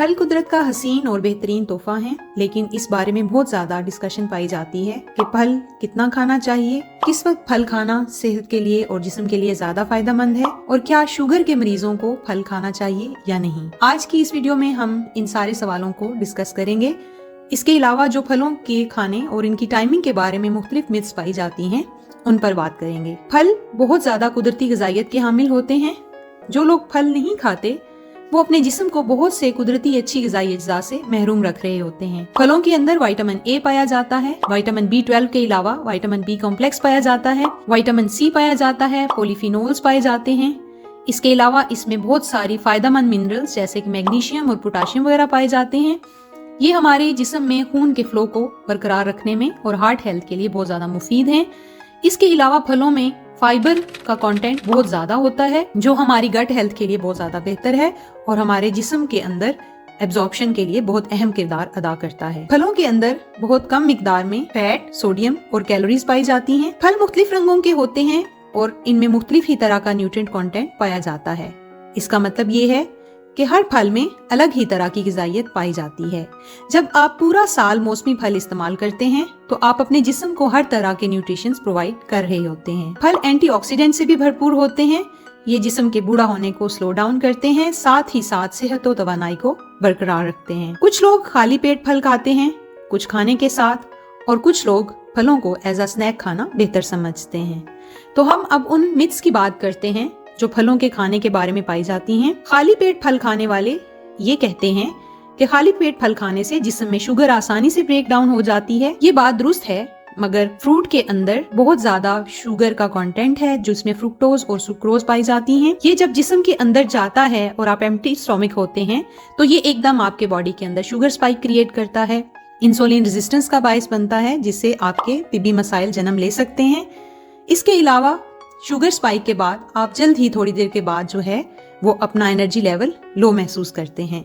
फल कुदरत का हसीन और बेहतरीन तोहफा है, लेकिन इस बारे में बहुत ज्यादा डिस्कशन पाई जाती है कि फल कितना खाना चाहिए, किस वक्त फल खाना सेहत के लिए और जिस्म के लिए ज्यादा फायदेमंद है, और क्या शुगर के मरीजों को फल खाना चाहिए या नहीं। आज की इस वीडियो में हम इन सारे सवालों को डिस्कस करेंगे। इसके अलावा जो फलों के खाने और इनकी टाइमिंग के बारे में मुख्तलिफ मिथ्स पाई जाती हैं, उन पर बात करेंगे। फल बहुत ज्यादा कुदरती ग़िज़ाइयत के हामिल होते हैं। जो लोग फल नहीं खाते वो अपने जिस्म को बहुत से कुदरती अच्छी ग़िज़ाई अज्जा से महरूम रख रहे होते हैं। फलों के अंदर विटामिन ए पाया जाता है, विटामिन B12 के अलावा विटामिन B कॉम्प्लेक्स पाया जाता है, विटामिन C पाया जाता है, पॉलीफिनोल्स पाए जाते हैं। इसके अलावा इसमें बहुत सारी फायदेमंद मिनरल्स जैसे कि मैग्नीशियम और पोटाशियम वगैरह पाए जाते हैं। ये हमारे जिस्म में खून के फ्लो को बरकरार रखने में और हार्ट हेल्थ के लिए बहुत ज्यादा मुफीद हैं। इसके अलावा फलों में फाइबर का कंटेंट बहुत ज्यादा होता है, जो हमारी गट हेल्थ के लिए बहुत ज्यादा बेहतर है और हमारे जिस्म के अंदर एब्जॉर्प्शन के लिए बहुत अहम किरदार अदा करता है। फलों के अंदर बहुत कम मिकदार में फैट, सोडियम और कैलोरीज पाई जाती हैं। फल मुख्तलिफ रंगों के होते हैं और इनमें मुख्तलिफ ही तरह का न्यूट्रिएंट कंटेंट पाया जाता है। इसका मतलब ये है कि हर फल में अलग ही तरह की ग़िज़ाइयत पाई जाती है। जब आप पूरा साल मौसमी फल इस्तेमाल करते हैं तो आप अपने जिस्म को हर तरह के न्यूट्रिशंस प्रोवाइड कर रहे होते हैं। फल एंटीऑक्सीडेंट से भी भरपूर होते हैं। ये जिस्म के बूढ़ा होने को स्लो डाउन करते हैं, साथ ही साथ सेहत और तवानाई को बरकरार रखते हैं। कुछ लोग खाली पेट फल खाते हैं, कुछ खाने के साथ, और कुछ लोग फलों को एज अ स्नैक खाना बेहतर समझते हैं। तो हम अब उन मिथ्स की बात करते हैं जो फलों के खाने के बारे में पाई जाती हैं। खाली पेट फल खाने वाले ये कहते हैं कि खाली पेट फल खाने से जिस्म में शुगर आसानी से ब्रेक डाउन हो जाती है। ये बात दुरुस्त है, मगर फ्रूट के अंदर बहुत ज्यादा शुगर का कंटेंट है जिसमें फ्रुक्टोज और सुक्रोज पाई जाती हैं। ये जब जिस्म के अंदर जाता है और आप एम्प्टी स्टोमक होते हैं तो ये एकदम आपके बॉडी के अंदर शुगर स्पाइक क्रिएट करता है, इंसुलिन रेजिस्टेंस का बायस बनता है, जिससे आपके तिब्बी मसाइल जन्म ले सकते हैं। इसके अलावा शुगर स्पाइक के बाद आप जल्द ही थोड़ी देर के बाद जो है वो अपना एनर्जी लेवल लो महसूस करते हैं।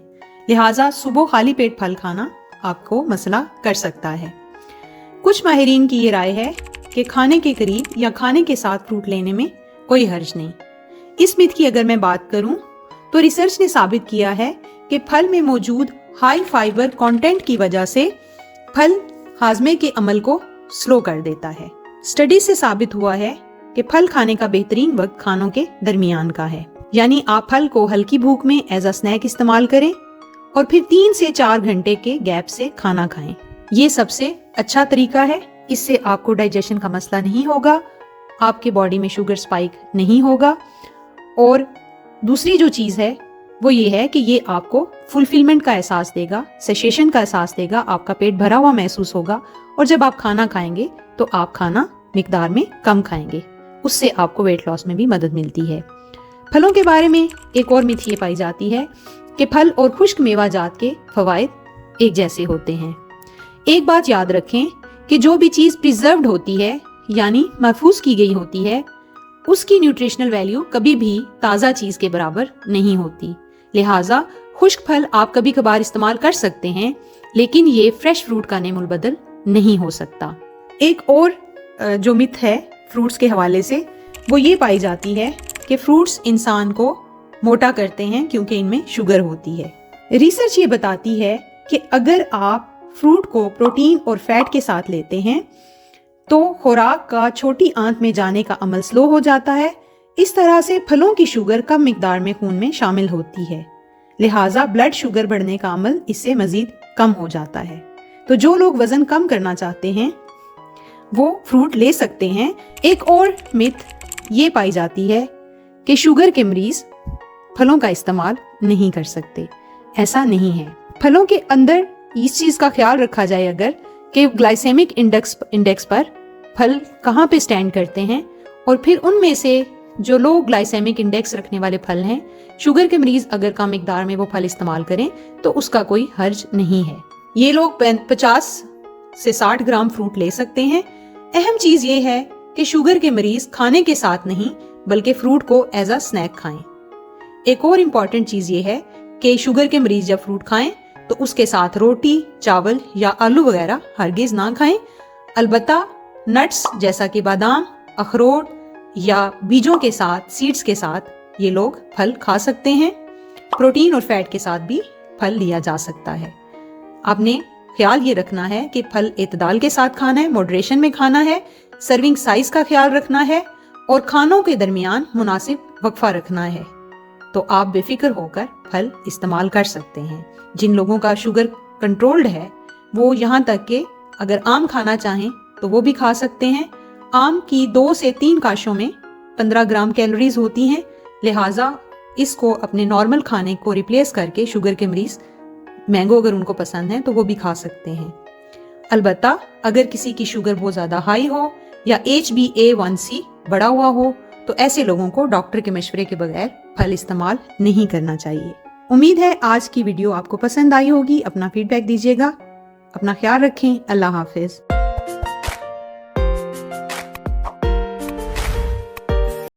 लिहाजा सुबह खाली पेट फल खाना आपको मसला कर सकता है। कुछ माहिरीन की ये राय है कि खाने के करीब या खाने के साथ फ्रूट लेने में कोई हर्ज नहीं। इस मिथ की अगर मैं बात करूं तो रिसर्च ने साबित किया है कि फल में मौजूद हाई फाइबर कंटेंट की वजह से फल हाजमे के अमल को स्लो कर देता है। स्टडी से साबित हुआ है कि फल खाने का बेहतरीन वक्त खानों के दरमियान का है, यानी आप फल को हल्की भूख में एज अ स्नैक इस्तेमाल करें और फिर 3 से 4 घंटे के गैप से खाना खाएं। ये सबसे अच्छा तरीका है। इससे आपको डाइजेशन का मसला नहीं होगा, आपके बॉडी में शुगर स्पाइक नहीं होगा, और दूसरी जो चीज है वो ये है कि ये आपको फुलफिलमेंट का एहसास देगा, सेशेशन का एहसास देगा, आपका पेट भरा हुआ महसूस होगा, और जब आप खाना खाएंगे तो आप खाना मिकदार में कम खाएंगे। उससे आपको वेट लॉस में भी मदद मिलती है। फलों के बारे में एक और मिथ ये पाई जाती है कि फल और खुश्क मेवा जात के फवायद एक जैसे होते हैं। एक बात याद रखें कि जो भी चीज प्रिजर्व्ड होती है यानी महफूज की गई होती है, उसकी न्यूट्रिशनल वैल्यू कभी भी ताज़ा चीज के बराबर नहीं होती। लिहाजा खुश्क फल आप कभी कभार इस्तेमाल कर सकते हैं, लेकिन ये फ्रेश फ्रूट का नेमुल बदल नहीं हो सकता। एक और जो मिथ है फ्रूट्स के हवाले से वो ये पाई जाती है कि फ्रूट्स इंसान को मोटा करते हैं क्योंकि इनमें शुगर होती है। रिसर्च ये बताती है कि अगर आप फ्रूट को प्रोटीन और फैट के साथ लेते हैं तो खुराक का छोटी आंत में जाने का अमल स्लो हो जाता है। इस तरह से फलों की शुगर कम मिकदार में खून में शामिल होती है, लिहाजा ब्लड शुगर बढ़ने का अमल इससे मजीद कम हो जाता है। तो जो लोग वजन कम करना चाहते हैं वो फ्रूट ले सकते हैं। एक और मिथ ये पाई जाती है कि शुगर के मरीज फलों का इस्तेमाल नहीं कर सकते। ऐसा नहीं है। फलों के अंदर इस चीज का ख्याल रखा जाए अगर कि ग्लाइसेमिक इंडेक्स पर फल कहाँ पे स्टैंड करते हैं, और फिर उनमें से जो लो ग्लाइसेमिक इंडेक्स रखने वाले फल हैं, शुगर के मरीज अगर कम मिकदार में वो फल इस्तेमाल करें तो उसका कोई हर्ज नहीं है। ये लोग 50 से 60 ग्राम फ्रूट ले सकते हैं। अहम चीज ये है कि शुगर के मरीज खाने के साथ नहीं बल्कि फ्रूट को एज अ स्नैक खाएं। एक और इम्पॉर्टेंट चीज ये है कि शुगर के मरीज जब फ्रूट खाएं तो उसके साथ रोटी, चावल या आलू वगैरह हरगिज ना खाएं। अलबत्ता नट्स जैसा कि बादाम, अखरोट या बीजों के साथ, सीड्स के साथ ये लोग फल खा सकते हैं। प्रोटीन और फैट के साथ भी پھل لیا جا سکتا ہے۔ آپ نے خیال یہ رکھنا ہے کہ پھل اعتدال کے ساتھ کھانا ہے، موڈریشن میں کھانا ہے، سرونگ سائز کا خیال رکھنا ہے اور کھانوں کے درمیان مناسب وقفہ رکھنا ہے، تو آپ بے فکر ہو کر پھل استعمال کر سکتے ہیں۔ جن لوگوں کا شوگر کنٹرولڈ ہے وہ یہاں تک کہ اگر آم کھانا چاہیں تو وہ بھی کھا سکتے ہیں۔ آم کی 2 سے 3 کاشوں میں 15 گرام کیلوریز ہوتی ہیں، لہٰذا اس کو اپنے نارمل کھانے کو ریپلیس کر کے شوگر کے مریض مینگو اگر ان کو پسند ہے تو وہ بھی کھا سکتے ہیں۔ البتہ اگر کسی کی شوگر بہت زیادہ ہائی ہو یا HbA1c بڑا ہوا ہو تو ایسے لوگوں کو ڈاکٹر کے مشورے کے بغیر پھل استعمال نہیں کرنا چاہیے۔ امید ہے آج کی ویڈیو آپ کو پسند آئی ہوگی۔ اپنا فیڈ بیک دیجیے گا۔ اپنا خیال رکھیں۔ اللہ حافظ۔